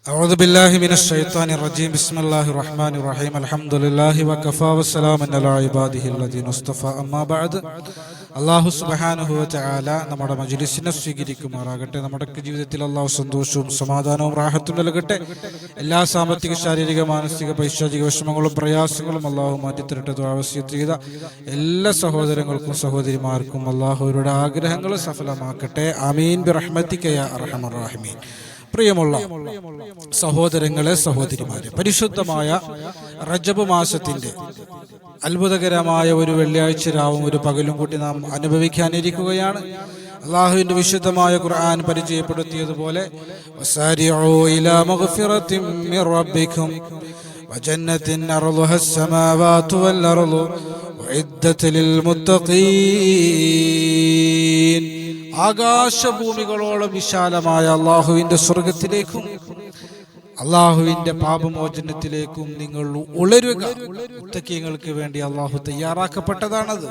أعوذ بالله من الشيطان الرجيم بسم الله الرحمن الرحيم الحمد لله وكفى والسلام على عباده الذين اصطفى أما بعد അല്ലാഹു സുബ്ഹാനഹു വ തആല നമ്മുടെ മജ്ലിസിനെ സ്വീകരിക്കുമാറാകട്ടെ. നമ്മുടെ ജീവിതത്തിൽ അല്ലാഹു സന്തോഷവും സമാധാനവും റാഹത്തും നൽകട്ടെ. എല്ലാ സാമ്പത്തിക ശാരീരിക മാനസിക പൈശാചിക വിഷമങ്ങളും പ്രയാസങ്ങളും അല്ലാഹു മാറ്റിത്തരട്ടെ. ദുആ വസിയത്ത് ചെയ്ത എല്ലാ സഹോദരങ്ങൾക്കും സഹോദരിമാർക്കും അല്ലാഹു അവരുടെ ആഗ്രഹങ്ങൾ സഫലമാക്കട്ടെ. ആമീൻ ബിറഹ്മതിക യാ അർഹമർ റഹീമീൻ. പ്രിയമുള്ള സഹോദരങ്ങളെ, സഹോദരിമാരെ, പരിശുദ്ധമായ റജബ് മാസത്തിന്റെ അത്ഭുതകരമായ ഒരു വെള്ളിയാഴ്ച രാവും ഒരു പകലും കൂടി നാം അനുഭവിക്കാനിരിക്കുകയാണ്. അല്ലാഹുവിന്റെ വിശുദ്ധമായ ഖുർആൻ പരിചയപ്പെടുത്തിയതുപോലെ വസാരിഉ ഇലാ മഗ്ഫിറത്തിൻ മിർ റബ്ബിക്കും വജന്നത്തിൻ അർളുഹസ് സമാവാതു വൽ അർളു ഉഇദ്ദത് ലിൽ മുത്തഖീൻ. ആകാശഭൂമികളോളം വിശാലമായ അള്ളാഹുവിന്റെ സ്വർഗത്തിലേക്കും അള്ളാഹുവിന്റെ പാപമോചനത്തിലേക്കും നിങ്ങൾ ഉളരുക. മുത്തഖീങ്ങൾക്ക് വേണ്ടി അള്ളാഹു തയ്യാറാക്കപ്പെട്ടതാണത്.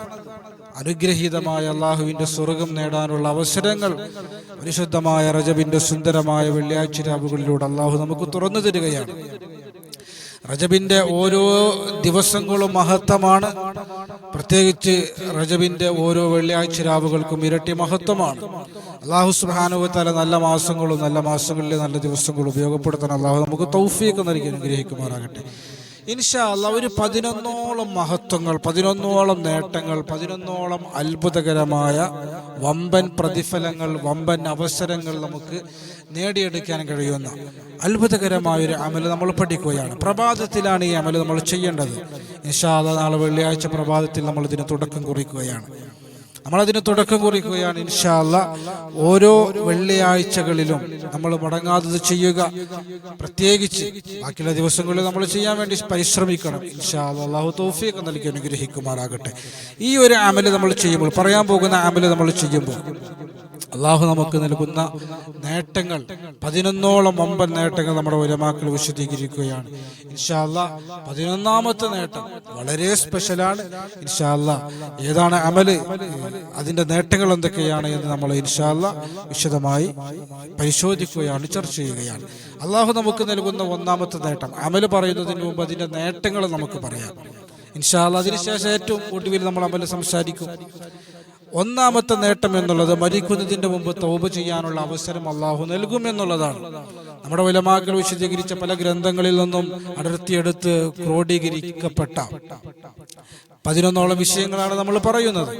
അനുഗ്രഹീതമായ അള്ളാഹുവിന്റെ സ്വർഗം നേടാനുള്ള അവസരങ്ങൾ പരിശുദ്ധമായ റജബിന്റെ സുന്ദരമായ വെള്ളിയാഴ്ച രാവുകളിലൂടെ അള്ളാഹു നമുക്ക് തുറന്നു തരികയാണ്. റജബിന്റെ ഓരോ ദിവസങ്ങളും മഹത്വമാണ്. പ്രത്യേകിച്ച് റജബിന്റെ ഓരോ വെള്ളിയാഴ്ച രാവുകൾക്കും ഇരട്ടി മഹത്വമാണ്. അല്ലാഹു സുബ്ഹാനഹു വ തആല നല്ല മാസങ്ങളും നല്ല മാസങ്ങളിലെ നല്ല ദിവസങ്ങളും ഉപയോഗപ്പെടുത്താൻ അല്ലാഹു നമുക്ക് തൗഫീഖ് നൽകി അനുഗ്രഹിക്കുമാറാകട്ടെ. ഇൻഷാ അല്ലാഹ് ഒരു 11ഓളം മഹത്വങ്ങൾ, 11ഓളം നേട്ടങ്ങൾ, 11ഓളം അത്ഭുതകരമായ വമ്പൻ പ്രതിഫലങ്ങൾ, വമ്പൻ അവസരങ്ങൾ നമുക്ക് നേടിയെടുക്കാൻ കഴിയുന്ന അത്ഭുതകരമായൊരു അമൽ നമ്മൾ പഠിക്കുകയാണ്. പ്രഭാതത്തിലാണ് ഈ അമൽ നമ്മൾ ചെയ്യേണ്ടത്. ഇൻഷാ അല്ലാഹ് നാളെ വെള്ളിയാഴ്ച പ്രഭാതത്തിൽ നമ്മൾ ഇതിന് തുടക്കം കുറിക്കുകയാണ്. ഇൻഷാ അല്ലാഹ് ഓരോ വെള്ളിയാഴ്ചകളിലും നമ്മൾ മുടങ്ങാതെ ചെയ്യുക. പ്രത്യേകിച്ച് ബാക്കിയുള്ള ദിവസങ്ങളിൽ നമ്മൾ ചെയ്യാൻ വേണ്ടി പരിശ്രമിക്കണം. ഇൻഷാ അല്ലാഹ് അല്ലാഹു തൗഫീഖ് നൽകി അനുഗ്രഹിക്കുമാറാകട്ടെ. ഈ ഒരു അമൽ നമ്മൾ ചെയ്യുമ്പോൾ, പറയാൻ പോകുന്ന അമൽ നമ്മൾ ചെയ്യുമ്പോൾ അള്ളാഹു നമുക്ക് നൽകുന്ന നേട്ടങ്ങൾ, 11ഓളം വമ്പൻ നേട്ടങ്ങൾ നമ്മുടെ ഉലമാക്കൾ വിശദീകരിക്കുകയാണ്. ഇൻഷാ അല്ലാഹ് 11ാമത്തെ നേട്ടം വളരെ സ്പെഷ്യലാണ്. ഇൻഷാ അല്ലാഹ് ഏതാണ് അമല്, അതിന്റെ നേട്ടങ്ങൾ എന്തൊക്കെയാണ് എന്ന് നമ്മൾ ഇൻഷാ അല്ലാഹ് വിശദമായി പരിശോധിക്കുകയാണ്, ചർച്ച ചെയ്യുകയാണ്. അള്ളാഹു നമുക്ക് നൽകുന്ന 1ാമത്തെ നേട്ടം, അമല് പറയുന്നതിന് മുമ്പ് അതിന്റെ നേട്ടങ്ങൾ നമുക്ക് പറയാം ഇൻഷാ അല്ലാഹ്. അതിനുശേഷം ഏറ്റവും ഒടുവിൽ നമ്മൾ അമല് സംസാരിക്കും. 1ാമത്തെ നേട്ടം എന്നുള്ളത് മരിക്കുന്നതിന്റെ മുമ്പ് തൗബ ചെയ്യാനുള്ള അവസരം അള്ളാഹു നൽകും എന്നുള്ളതാണ്. നമ്മുടെ ഉലമാക്കൾ വിശദീകരിച്ച പല ഗ്രന്ഥങ്ങളിൽ നിന്നും അടർത്തിയെടുത്ത് ക്രോഡീകരിക്കപ്പെട്ട 11ഓളം വിഷയങ്ങളാണ് നമ്മൾ പറയുന്നത്.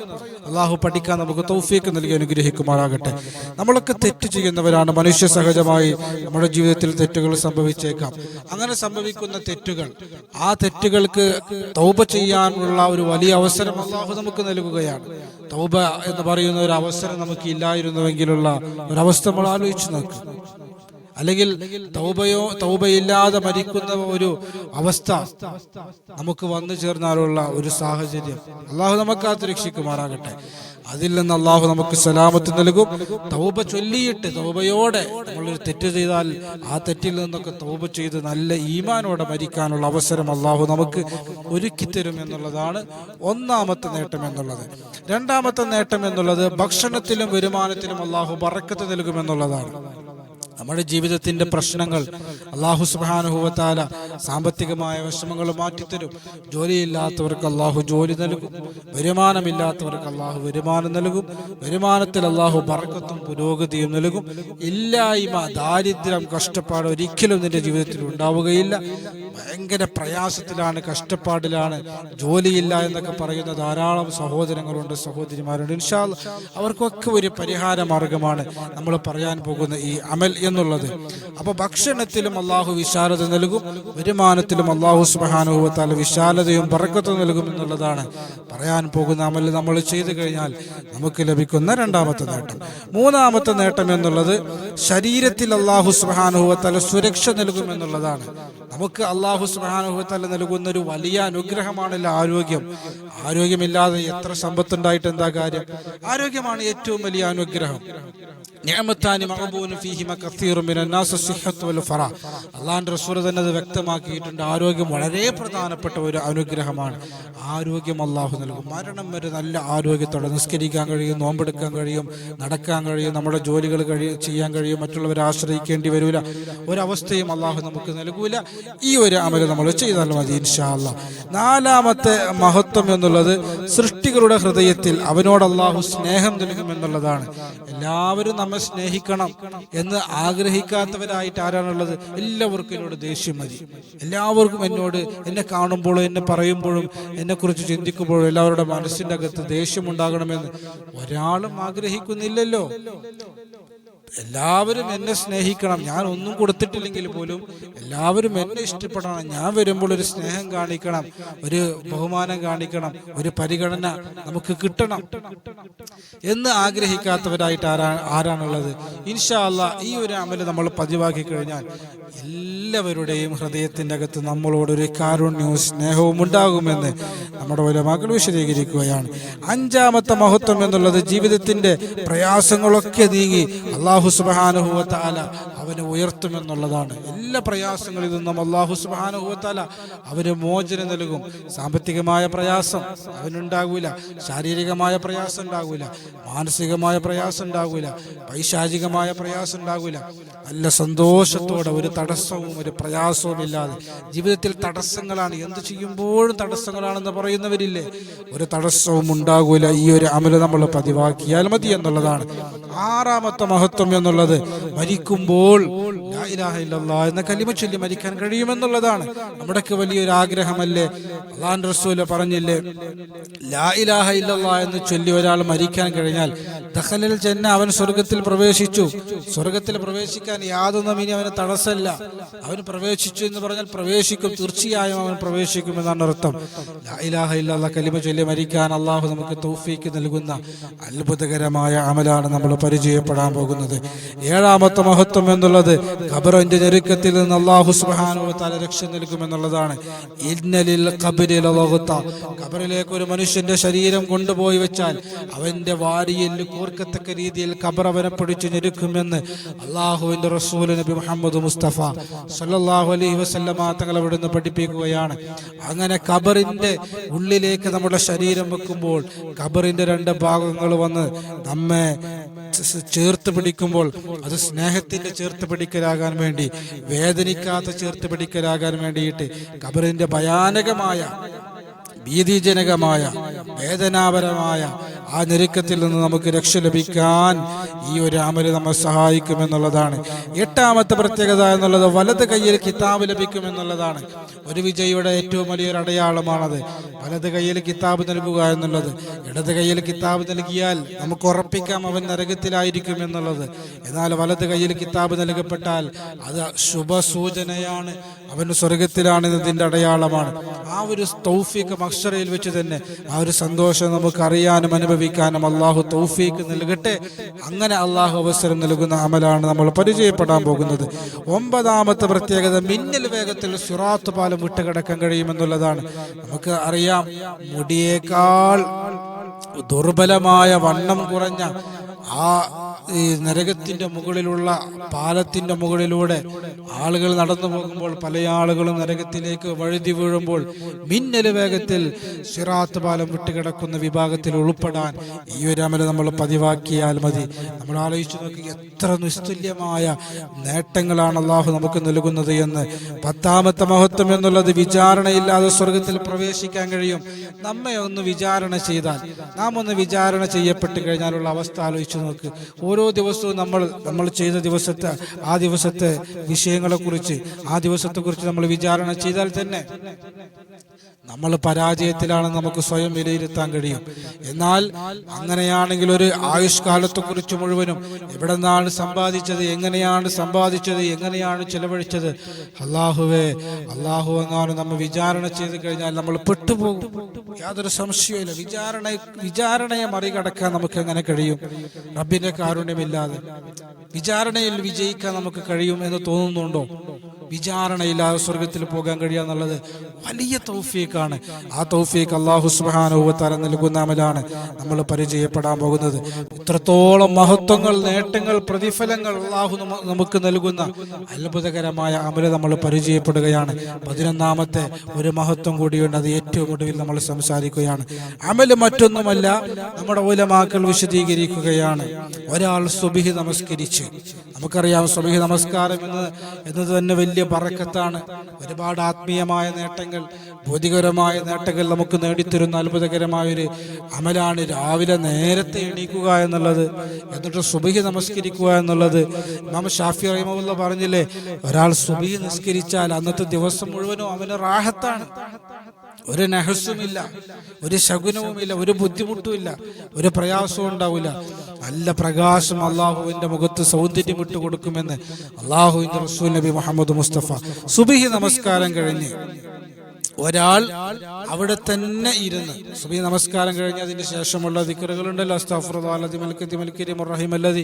അള്ളാഹു പഠിക്കാൻ നമുക്ക് തൗഫീഖ് നൽകി അനുഗ്രഹിക്കുമാറാകട്ടെ. നമ്മളൊക്കെ തെറ്റ് ചെയ്യുന്നവരാണ്. മനുഷ്യ സഹജമായി നമ്മുടെ ജീവിതത്തിൽ തെറ്റുകൾ സംഭവിച്ചേക്കാം. അങ്ങനെ സംഭവിക്കുന്ന തെറ്റുകൾ, ആ തെറ്റുകൾക്ക് തൗബ ചെയ്യാനുള്ള ഒരു വലിയ അവസരം അള്ളാഹു നമുക്ക് നൽകുകയാണ്. തൗബ എന്ന് പറയുന്ന ഒരു അവസരം നമുക്ക് ഇല്ലായിരുന്നുവെങ്കിലുള്ള ഒരവസ്ഥ നമ്മൾ ആലോചിച്ച് നോക്ക്. അല്ലെങ്കിൽ തൗബയില്ലാതെ മരിക്കുന്ന ഒരു അവസ്ഥ നമുക്ക് വന്നു ചേർന്നാലുള്ള ഒരു സാഹചര്യം അള്ളാഹു നമുക്ക് കാത്തുരക്ഷിക്കുമാറാകട്ടെ. അതിൽ നിന്ന് അള്ളാഹു നമുക്ക് സലാമത്ത് നൽകും. തൗബ ചൊല്ലിയിട്ട് തൗബയോടെ നമ്മളൊരു തെറ്റ് ചെയ്താൽ ആ തെറ്റിൽ നിന്നൊക്കെ തൗബ ചെയ്ത് നല്ല ഈമാനോടെ മരിക്കാനുള്ള അവസരം അള്ളാഹു നമുക്ക് ഒരുക്കിത്തരും എന്നുള്ളതാണ് 1ാമത്തെ നേട്ടം എന്നുള്ളത്. 2ാമത്തെ നേട്ടം എന്നുള്ളത് ഭക്ഷണത്തിലും വരുമാനത്തിലും അള്ളാഹു ബറക്കത്ത് നൽകുമെന്നുള്ളതാണ്. നമ്മുടെ ജീവിതത്തിന്റെ പ്രശ്നങ്ങൾ അല്ലാഹു സുബ്ഹാനഹു വ തആല സാമ്പത്തികമായ വിഷമങ്ങൾ മാറ്റിത്തരും. ജോലിയില്ലാത്തവർക്ക് അല്ലാഹു ജോലി നൽകും. വരുമാനമില്ലാത്തവർക്ക് അല്ലാഹു വരുമാനം നൽകും. വരുമാനത്തിൽ അല്ലാഹു ബറക്കത്തും പുരോഗതിയും നൽകും. ഇല്ലായ്മ, ദാരിദ്ര്യം, കഷ്ടപ്പാട് ഒരിക്കലും നിന്റെ ജീവിതത്തിൽ ഉണ്ടാവുകയില്ല. ഭയങ്കര പ്രയാസത്തിലാണ്, കഷ്ടപ്പാടിലാണ്, ജോലിയില്ല എന്നൊക്കെ പറയുന്ന ധാരാളം സഹോദരങ്ങളുണ്ട്, സഹോദരിമാരുണ്ട്. ഇൻഷാ അല്ലാഹ് അവർക്കൊക്കെ ഒരു പരിഹാര മാർഗമാണ് നമ്മൾ പറയാൻ പോകുന്ന ഈ അമൽ എന്നുള്ളത്. അപ്പൊ ഭക്ഷണത്തിലും അള്ളാഹു വിശാലത നൽകും, വരുമാനത്തിലും അള്ളാഹു സുബ്ഹാനഹു വ തആല വിശാലതയും ബറക്കത്തും നൽകും എന്നുള്ളതാണ് പറയാൻ പോകുന്ന അമൽ. നമ്മൾ ചെയ്തു കഴിഞ്ഞാൽ നമുക്ക് ലഭിക്കുന്ന 2ാമത്തെ നേട്ടം. 3ാമത്തെ നേട്ടം എന്നുള്ളത് ശരീരത്തിൽ അള്ളാഹു സുബ്ഹാനഹു വ തആല സുരക്ഷ നൽകും എന്നുള്ളതാണ്. നമുക്ക് അള്ളാഹു സുബ്ഹാനഹു വ തആല നൽകുന്ന ഒരു വലിയ അനുഗ്രഹമാണല്ലോ ആരോഗ്യം. ആരോഗ്യമില്ലാതെ എത്ര സമ്പത്തുണ്ടായിട്ട് എന്താ കാര്യം? ആരോഗ്യമാണ് ഏറ്റവും വലിയ അനുഗ്രഹം. നിഅമത്താനി മഖബൂനു ഫീഹിമ കസീറുൻ മിനൻ നാസ് സിഹ്ഹത്തു വൽ ഫറ. അല്ലാഹുവിന്റെ റസൂൽ തന്നെ അത് വ്യക്തമാക്കിയിട്ടുണ്ട്. ആരോഗ്യം വളരെ പ്രധാനപ്പെട്ട ഒരു അനുഗ്രഹമാണ്. ആരോഗ്യം അല്ലാഹു നൽകും. മരണം വരെ നല്ല ആരോഗ്യത്തോടെ നിസ്കരിക്കാൻ കഴിയും, നോമ്പെടുക്കാൻ കഴിയും, നടക്കാൻ കഴിയും, നമ്മുടെ ജോലികൾ ചെയ്യാൻ കഴിയും, മറ്റുള്ളവരെ ആശ്രയിക്കേണ്ടി വരില്ല. ഒരവസ്ഥയും അല്ലാഹു നമുക്ക് നൽകൂല. ഈ ഒരു അമൽ നമ്മൾ ചെയ്താൽ മതി ഇൻഷാ അല്ലാഹ്. നാലാമത്തെ മഹത്വം എന്നുള്ളത് സൃഷ്ടികളുടെ ഹൃദയത്തിൽ അവനോട് അല്ലാഹു സ്നേഹം നൽകുമെന്നുള്ളതാണ്. എല്ലാവരും നമ്മെ സ്നേഹിക്കണം എന്ന് ആഗ്രഹിക്കാത്തവരായിട്ട് ആരാണുള്ളത്? എല്ലാവർക്കും എന്നോട് ദേഷ്യം മതി. എല്ലാവർക്കും എന്നോട്, എന്നെ കാണുമ്പോഴും എന്നെ പറയുമ്പോഴും എന്നെ കുറിച്ച് ചിന്തിക്കുമ്പോഴും എല്ലാവരുടെ മനസ്സിൻ്റെ അകത്ത് ദേഷ്യമുണ്ടാകണമെന്ന് ഒരാളും ആഗ്രഹിക്കുന്നില്ലല്ലോ. എല്ലാവരും എന്നെ സ്നേഹിക്കണം. ഞാൻ ഒന്നും കൊടുത്തിട്ടില്ലെങ്കിൽ പോലും എല്ലാവരും എന്നെ ഇഷ്ടപ്പെടണം. ഞാൻ വരുമ്പോൾ ഒരു സ്നേഹം കാണിക്കണം, ഒരു ബഹുമാനം കാണിക്കണം, ഒരു പരിഗണന നമുക്ക് കിട്ടണം എന്ന് ആഗ്രഹിക്കാത്തവരായിട്ട് ആരാണുള്ളത്? ഇൻഷാ അല്ലാഹ് ഈ ഒരു അമല് നമ്മൾ പതിവാക്കി കഴിഞ്ഞാൽ എല്ലാവരുടെയും ഹൃദയത്തിൻ്റെ അകത്ത് നമ്മളോടൊരു കാരുണ്യവും സ്നേഹവും ഉണ്ടാകുമെന്ന് നമ്മുടെ ഉലമാക്കൾ വിശദീകരിക്കുകയാണ്. അഞ്ചാമത്തെ മഹത്വം എന്നുള്ളത് ജീവിതത്തിൻ്റെ പ്രയാസങ്ങളൊക്കെ നീങ്ങി അല്ലാഹു സുബ്ഹാനഹു വ തആല അവനെ ഉയർത്തുമെന്നുള്ളതാണ്. എല്ലാ പ്രയാസങ്ങളിൽ നിന്നും അല്ലാഹു സുബ്ഹാനഹു വ തആല അവന് മോചനം നൽകും. സാമ്പത്തികമായ പ്രയാസം അവനുണ്ടാകൂല, ശാരീരികമായ പ്രയാസം ഉണ്ടാകൂല, മാനസികമായ പ്രയാസം ഉണ്ടാകൂല, പൈശാചികമായ പ്രയാസം ഉണ്ടാകൂല. നല്ല സന്തോഷത്തോടെ ഒരു തടസ്സവും ഒരു പ്രയാസവും ഇല്ലാതെ ജീവിതത്തിൽ തടസ്സങ്ങളാണ്, എന്ത് ചെയ്യുമ്പോഴും തടസ്സങ്ങളാണെന്ന് പറയുന്നവരില്ലേ, ഒരു തടസ്സവും ഉണ്ടാകൂല. ഈ ഒരു അമല് നമ്മൾ പതിവാക്കിയാൽ മതി എന്നുള്ളതാണ്. ആറാമത്തെ മഹത്വം എന്നുള്ളത് മരിക്കുമ്പോൾ ലാ ഇലാഹ ഇല്ലല്ലാഹ് എന്ന കലിമ ചൊല്ലി മരിക്കാൻ കഴിയുമെന്നുള്ളതാണ്. നമ്മുടെയൊക്കെ വലിയൊരു ആഗ്രഹമല്ലേ? അല്ലാഹുവിന്റെ റസൂൽ പറഞ്ഞില്ലേ, ലാ ഇലാഹ ഇല്ലല്ലാഹ് എന്ന് ചൊല്ലി ഒരാൾ മരിക്കാൻ കഴിഞ്ഞാൽ ദഖലൽ ജന്ന, അവൻ സ്വർഗത്തിൽ പ്രവേശിച്ചു. സ്വർഗത്തിൽ പ്രവേശിക്കാൻ യാതൊന്നും ഇനി അവന് തടസ്സമില്ല. അവന് പ്രവേശിച്ചു എന്ന് പറഞ്ഞാൽ പ്രവേശിക്കും, തീർച്ചയായും അവൻ പ്രവേശിക്കും എന്നാണ് അർത്ഥം. ലാ ഇലാഹ ഇല്ലല്ലാഹ് കലിമ ചൊല്ലി മരിക്കാൻ അല്ലാഹു നമുക്ക് തൗഫീക്ക് നൽകുന്ന അത്ഭുതകരമായ അമലാണ് നമ്മൾ പരിചയപ്പെടാൻ പോകുന്നത്. ഏഴാമത്തെ മഹത്വം എന്നുള്ളത് ഖബറിന്റെ ഞെരുക്കത്തിൽ നിന്ന് അല്ലാഹു സുബ്ഹാനഹു വ തആല രക്ഷ നൽകുമെന്നുള്ളതാണ്. ഇന്നലിൽ ഖബ്രി ലളഗത, ഖബറിലേക്ക് ഒരു മനുഷ്യന്റെ ശരീരം കൊണ്ടുപോയി വെച്ചാൽ അവന്റെ വാരിയിൽ കോർക്കത്തക്ക രീതിയിൽ ഖബർ അവനെ പിടിച്ചു ഞെരുക്കുമെന്ന് അല്ലാഹുവിന്റെ റസൂൽ നബി മുഹമ്മദ് മുസ്തഫ സല്ലല്ലാഹു അലൈഹി വസല്ലമ തങ്ങൾ അവിടുന്ന് പഠിപ്പിക്കുകയാണ്. അങ്ങനെ ഖബറിന്റെ ഉള്ളിലേക്ക് നമ്മുടെ ശരീരം വെക്കുമ്പോൾ ഖബറിന്റെ രണ്ട് ഭാഗങ്ങൾ വന്ന് നമ്മെ ചേർത്ത് പിടിക്കുമ്പോൾ അത് സ്നേഹത്തിന്റെ ചേർത്ത് പിടിക്കലാകാൻ വേണ്ടി, വേദനിക്കാത്ത ചേർത്ത് പിടിക്കലാകാൻ വേണ്ടിയിട്ട് ഖബറിന്റെ ഭയാനകമായ, ഭീതിജനകമായ, വേദനാപരമായ ആ ഞെരുക്കത്തിൽ നിന്ന് നമുക്ക് രക്ഷ ലഭിക്കാൻ ഈ ഒരു അമല് നമ്മെ സഹായിക്കുമെന്നുള്ളതാണ്. എട്ടാമത്തെ പ്രത്യേകത എന്നുള്ളത് വലത് കയ്യിൽ കിതാബ് ലഭിക്കുമെന്നുള്ളതാണ്. ഒരു വിജയിയുടെ ഏറ്റവും വലിയൊരു അടയാളമാണത്, വലത് കയ്യിൽ കിതാബ് നൽകുക എന്നുള്ളത്. ഇടത് കയ്യിൽ കിതാബ് നൽകിയാൽ നമുക്ക് ഉറപ്പിക്കാം അവൻ നരകത്തിലായിരിക്കും എന്നുള്ളത്. എന്നാൽ വലത് കയ്യിൽ കിതാബ് നൽകപ്പെട്ടാൽ അത് ശുഭസൂചനയാണ്, അവന് സ്വർഗത്തിലാണ് എന്നതിൻ്റെ അടയാളമാണ്. ആ ഒരു തൗഫീഖ് മഹ്ശറയിൽ വെച്ച് തന്നെ ആ ഒരു സന്തോഷം നമുക്ക് അറിയാനും അനുഭവിക്കാനും അള്ളാഹു തൗഫീഖ് നൽകട്ടെ. അങ്ങനെ അള്ളാഹു അവസരം നൽകുന്ന അമലാണ് നമ്മൾ പരിചയപ്പെടാൻ പോകുന്നത്. ഒമ്പതാമത്തെ പ്രത്യേകത മിന്നൽ വേഗത്തിൽ സിറാത്ത് പാലം വിട്ടുകിടക്കാൻ കഴിയുമെന്നുള്ളതാണ്. നമുക്ക് അറിയാം, മുടിയേക്കാൾ ദുർബലമായ വണ്ണം കുറഞ്ഞ ആ ഈ നരകത്തിന്റെ മുകളിലുള്ള പാലത്തിന്റെ മുകളിലൂടെ ആളുകൾ നടന്നു പോകുമ്പോൾ പല ആളുകളും നരകത്തിലേക്ക് വഴുതി വീഴുമ്പോൾ മിന്നൽ വേഗത്തിൽ സിറാത്ത് പാലം വിട്ടുകിടക്കുന്ന വിഭാഗത്തിൽ ഉൾപ്പെടാൻ ഈ ഒരു അമല് നമ്മൾ പതിവാക്കിയാൽ മതി. നമ്മൾ ആലോചിച്ചു നോക്കി, എത്ര നിസ്തുല്യമായ നേട്ടങ്ങളാണ് അള്ളാഹു നമുക്ക് നൽകുന്നത് എന്ന്. പത്താമത്തെ മഹത്വം എന്നുള്ളത് വിചാരണയില്ലാതെ സ്വർഗത്തിൽ പ്രവേശിക്കാൻ കഴിയും. നമ്മെ ഒന്ന് വിചാരണ ചെയ്താൽ, നാം ഒന്ന് വിചാരണ ചെയ്യപ്പെട്ട് കഴിഞ്ഞാലുള്ള അവസ്ഥ ആലോചിച്ചു നോക്ക്. ഓരോ ദിവസവും നമ്മൾ ചെയ്ത ആ ദിവസത്തെ വിഷയങ്ങളെക്കുറിച്ച്, ആ ദിവസത്തെക്കുറിച്ച് നമ്മൾ വിചാരണ ചെയ്താൽ തന്നെ നമ്മൾ പരാജയത്തിലാണെന്ന് നമുക്ക് സ്വയം വിലയിരുത്താൻ കഴിയും. എന്നാൽ അങ്ങനെയാണെങ്കിൽ ഒരു ആയുഷ്കാലത്തെക്കുറിച്ച് മുഴുവനും എവിടെ നിന്നാണ് സമ്പാദിച്ചത്, എങ്ങനെയാണ് സമ്പാദിച്ചത്, എങ്ങനെയാണ് ചെലവഴിച്ചത്, അള്ളാഹു എങ്ങാനും നമ്മൾ വിചാരണ ചെയ്ത് കഴിഞ്ഞാൽ നമ്മൾ പെട്ടുപോകും. യാതൊരു സംശയമില്ല. വിചാരണയെ മറികടക്കാൻ നമുക്ക് എങ്ങനെ കഴിയും? റബ്ബിന്റെ കാരുണ്യമില്ലാതെ വിചാരണയിൽ വിജയിക്കാൻ നമുക്ക് കഴിയും എന്ന് തോന്നുന്നുണ്ടോ? വിചാരണയില്ലാതെ സ്വർഗത്തിൽ പോകാൻ കഴിയുക എന്നുള്ളത് വലിയ തൗഫീഖാണ്. ആ തൗഫീഖ് അല്ലാഹു സുബ്ഹാനഹു വ തആല നൽകുന്ന അമലാണ് നമ്മൾ പരിചയപ്പെടാൻ പോകുന്നത്. ഇത്രത്തോളം മഹത്വങ്ങൾ, നേട്ടങ്ങൾ, പ്രതിഫലങ്ങൾ അല്ലാഹു നമുക്ക് നൽകുന്ന അത്ഭുതകരമായ അമല് നമ്മൾ പരിചയപ്പെടുകയാണ്. 11ാമത്തെ ഒരു മഹത്വം കൂടിയുണ്ട്. അത് ഏറ്റവും ഒടുവിൽ നമ്മൾ സംസാരിക്കുകയാണ്. അമല് മറ്റൊന്നുമല്ല, നമ്മുടെ ഉലമാക്കൾ വിശദീകരിക്കുകയാണ്. ഒരാൾ സുബ്ഹി നമസ്കരിച്ച്, നമുക്കറിയാം സുബ്ഹി നമസ്കാരം എന്നത് തന്നെ വലിയ ബറക്കത്താണ്. ഒരുപാട് ആത്മീയമായ നേട്ടങ്ങൾ, ഭൗതികപരമായ നേട്ടങ്ങൾ നമുക്ക് നേടിത്തരുന്ന അത്ഭുതകരമായൊരു അമലാണ് രാവിലെ നേരത്തെ എണീക്കുക എന്നുള്ളത്, എന്നിട്ട് സുബ്ഹി നമസ്കരിക്കുക എന്നുള്ളത്. ഇമാം ഷാഫി റഹിമഹുല്ലാഹ് പറഞ്ഞില്ലേ, ഒരാൾ സുബ്ഹി നിസ്കരിച്ചാൽ അന്നത്തെ ദിവസം മുഴുവനും അവന് റാഹത്താണ്. ഒരു നഹസുമില്ല, ഒരു ശകുനവുമില്ല, ഒരു ബുദ്ധിമുട്ടുമില്ല, ഒരു പ്രയാസവും ഉണ്ടാവില്ല. നല്ല പ്രകാശം അള്ളാഹുവിന്റെ മുഖത്ത് സൗന്ദര്യം ഇട്ട് കൊടുക്കുമെന്ന് അള്ളാഹുവിന്റെ റസൂൽ നബി മുഹമ്മദ് മുസ്തഫ. സുബ്ഹി നമസ്കാരം കഴിഞ്ഞ് ഒരാൾ അവിടെ തന്നെ ഇരുന്ന്, സുബ്ഹി നമസ്കാരം കഴിഞ്ഞ് അതിന് ശേഷമുള്ള ദിക്റുകളുണ്ടല്ലോ, അസ്തഗ്ഫിറുല്ലാഹൽ മൽക്കതി റഹീമല്ലദി,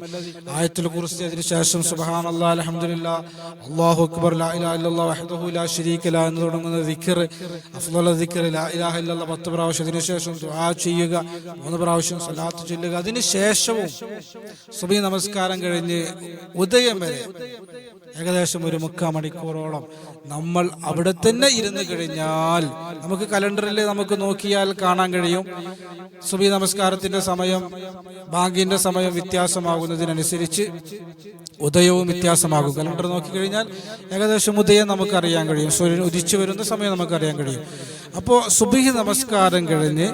ആയത്തുൽ കുർസി, അതിന് ശേഷം സുബ്ഹാനല്ലാഹ് അൽഹംദുലില്ലാഹ് അല്ലാഹു അക്ബർ ലാ ഇലാഹ ഇല്ലല്ലാഹ് വഹ്ദഹു ലാ ശരീക ലഹു എന്ന് തുടങ്ങുന്ന ദിക്ർ, അഫ്ളലുൽ ദിക്ർ ലാ ഇലാഹ ഇല്ലല്ലാഹ് 10 പ്രാവശ്യം, അതിന് ശേഷം ദുആ ചെയ്യുക, 3 പ്രാവശ്യം സ്വലാത്ത് ചൊല്ലുക. അതിന് ശേഷവും സുബ്ഹി നമസ്കാരം കഴിഞ്ഞ് ഉദയം വരെ ഏകദേശം ഒരു 3/4 മണിക്കൂറോളം നമ്മൾ അവിടെ തന്നെ ഇരുന്ന് കഴിഞ്ഞാൽ, നമുക്ക് കലണ്ടറിൽ നമുക്ക് നോക്കിയാൽ കാണാൻ കഴിയും സുബ്ഹി നമസ്കാരത്തിന്റെ സമയം, ബാങ്കിന്റെ സമയം വ്യത്യാസമാകുന്നതിനനുസരിച്ച് ഉദയവും വ്യത്യാസമാകും. കലണ്ടർ നോക്കിക്കഴിഞ്ഞാൽ ഏകദേശം ഉദയം നമുക്കറിയാൻ കഴിയും, സൂര്യൻ ഉദിച്ചു വരുന്ന സമയം നമുക്കറിയാൻ കഴിയും. അപ്പോൾ സുബ്ഹി നമസ്കാരം കഴിഞ്ഞ്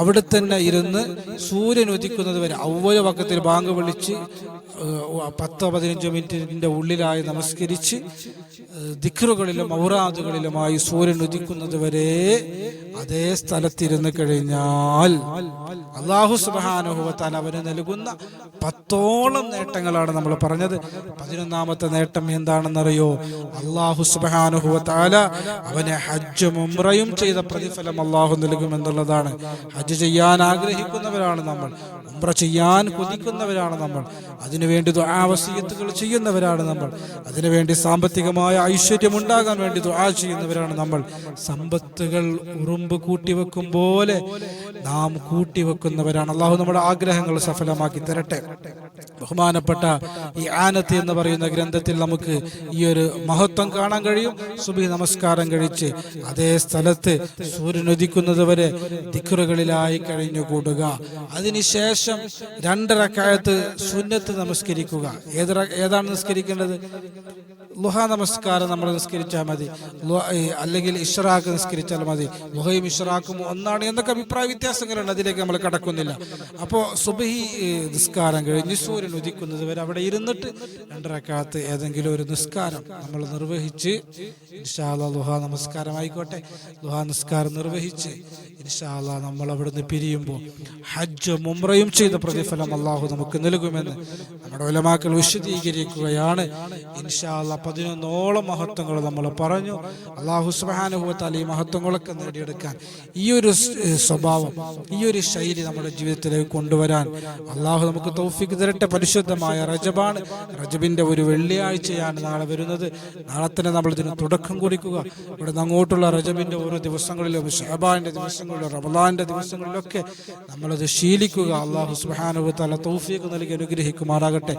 അവിടെ തന്നെ ഇരുന്ന് സൂര്യൻ ഉദിക്കുന്നത് വരെ അവ്വൽ വഖത്തിൽ ബാങ്ക് വിളിച്ച് 10-15 മിനിറ്റിന്റെ ഉള്ളിലായി നമസ്കരിച്ച് ദിക്റുകളിലും ഔറാദുകളിലുമായി സൂര്യൻ ഉദിക്കുന്നത് വരെ അതേ സ്ഥലത്തിരുന്ന് കഴിഞ്ഞാൽ അല്ലാഹു സുബ്ഹാനഹു വ തആല അവന് നൽകുന്ന 10ഓളം നേട്ടങ്ങളാണ് നമ്മൾ പറഞ്ഞത്. 11ാമത്തെ നേട്ടം എന്താണെന്നറിയോ? അല്ലാഹു സുബ്ഹാനഹു വ തആല അവനെ ഹജ്ജും ഉംറയും ചെയ്ത പ്രതിഫലം അല്ലാഹു നൽകുമെന്നുള്ളതാണ്. ഹജ്ജ് ചെയ്യാൻ ആഗ്രഹിക്കുന്നവരാണ് നമ്മൾ, ഉംറ ചെയ്യാൻ കൊതിക്കുന്നവരാണ് നമ്മൾ, അതിനുവേണ്ടി ദുആ വസിയത്തുകൾ ചെയ്യുന്നവരാണ് നമ്മൾ, അതിനുവേണ്ടി സാമ്പത്തികമായ ഐശ്വര്യം ഉണ്ടാകാൻ വേണ്ടി ദുആ ചെയ്യുന്നവരാണ് നമ്മൾ. സമ്പത്തുകൾ ഉറുമ്പ് കൂട്ടിവെക്കും പോലെ നാം കൂട്ടിവെക്കുന്നവരാണ്. അല്ലാഹു നമ്മുടെ ആഗ്രഹങ്ങൾ സഫലമാക്കി തരട്ടെ. ബഹുമാനപ്പെട്ട ഈ ആനത്ത് എന്ന് പറയുന്ന ഗ്രന്ഥത്തിൽ നമുക്ക് ഈ ഒരു മഹത്വം കാണാൻ കഴിയും. സുബ്ഹി നമസ്കാരം കഴിച്ച് അതേ സ്ഥലത്ത് സൂര്യൻ ഉദിക്കുന്നത് വരെ ദിക്റുകളിലായി കഴിഞ്ഞുകൂടുക. അതിനുശേഷം 2 റക്അത്ത് സുന്നത്ത് നമസ്കരിക്കുക. ഏതാണ് നിസ്കരിക്കേണ്ടത്? ളുഹാ നമസ്കാരം നമ്മൾ നിസ്കരിച്ചാൽ മതി, അല്ലെങ്കിൽ ഇഷ്റാഖ് നിസ്കരിച്ചാൽ മതി. ളുഹയും ഇഷ്റാഖും ഒന്നാണ് എന്നൊക്കെ അഭിപ്രായ വ്യത്യാസങ്ങളുണ്ട്, അതിലേക്ക് നമ്മൾ കടക്കുന്നില്ല. അപ്പോൾ സുബ്ഹി നിസ്കാരം കഴിഞ്ഞ് സൂര്യൻ ഉദിക്കുന്നത് വരെ അവിടെ ഇരുന്നിട്ട് 2 റക്അത്ത് ഏതെങ്കിലും ഒരു നിസ്കാരം നമ്മൾ നിർവഹിച്ച്, ഇൻഷാ അല്ലാഹ് ളുഹാ നമസ്കാരം ആയിക്കോട്ടെ, ളുഹാ നിസ്കാരം നിർവഹിച്ച് ഇൻഷാ അല്ലാഹ് നമ്മൾ അവിടുന്ന് പിരിയുമ്പോൾ ഹജ്ജും ഉംറയും ചെയ്ത പ്രതിഫലം അല്ലാഹു നമുക്ക് നൽകുമെന്ന് നമ്മുടെ ഉലമാക്കൾ വിശദീകരിക്കുകയാണ്. ഇൻഷാ അല്ലാഹ് 11ഓളം മഹത്വങ്ങൾ നമ്മൾ പറഞ്ഞു. അല്ലാഹു സുബ്ഹാനഹു വ തആല ഈ മഹത്വങ്ങളൊക്കെ നേടിയെടുക്കാൻ, ഈ ഒരു സ്വഭാവം, ഈ ഒരു ശൈലി നമ്മുടെ ജീവിതത്തിലേക്ക് കൊണ്ടുവരാൻ അല്ലാഹു നമുക്ക് തൗഫീഖ് തരട്ടെ. പരിശുദ്ധമായ റജബാണ്, റജബിന്റെ ഒരു വെള്ളിയാഴ്ചയാണ് നാളെ വരുന്നത്. നാളെ തന്നെ നമ്മൾ ഇതിന് തുടക്കം കുറിക്കുക. ഇവിടെ നിന്ന് അങ്ങോട്ടുള്ള റജബിന്റെ ഓരോ ദിവസങ്ങളിലും, ശഅബാന്റെ ദിവസങ്ങളിലും, റമളാന്റെ ദിവസങ്ങളിലൊക്കെ നമ്മളത് ശീലിക്കുക. അല്ലാഹു സുബ്ഹാനഹു വ തആല തൗഫീഖ് നൽകി അനുഗ്രഹിക്കുമാറാകട്ടെ.